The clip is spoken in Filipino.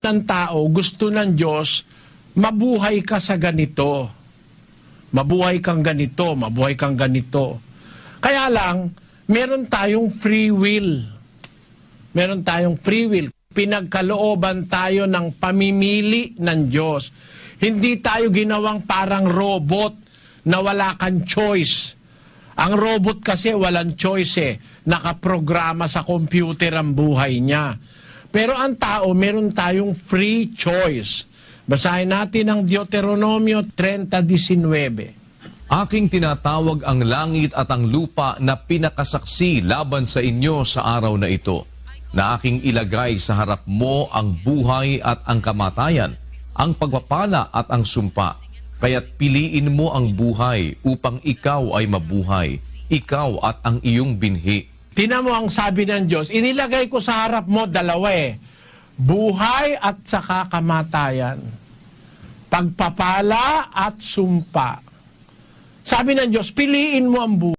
ng tao, gusto ng Diyos, mabuhay ka sa ganito. Mabuhay kang ganito, mabuhay kang ganito. Kaya lang, meron tayong free will. Meron tayong free will. Pinagkalooban tayo ng pamimili ng Diyos. Hindi tayo ginawang parang robot na wala kang choice. Ang robot kasi walang choice eh. Nakaprograma sa computer ang buhay niya. Pero ang tao, meron tayong free choice. Basahin natin ang Deuteronomio 30:19. Aking tinatawag ang langit at ang lupa na pinakasaksi laban sa inyo sa araw na ito, na aking ilagay sa harap mo ang buhay at ang kamatayan, ang pagpapala at ang sumpa. Kaya't piliin mo ang buhay upang ikaw ay mabuhay, ikaw at ang iyong binhi. Tingnan mo ang sabi ng Diyos, inilagay ko sa harap mo dalawa eh. Buhay at saka kamatayan. Pagpapala at sumpa. Sabi ng Diyos, piliin mo ang buhay.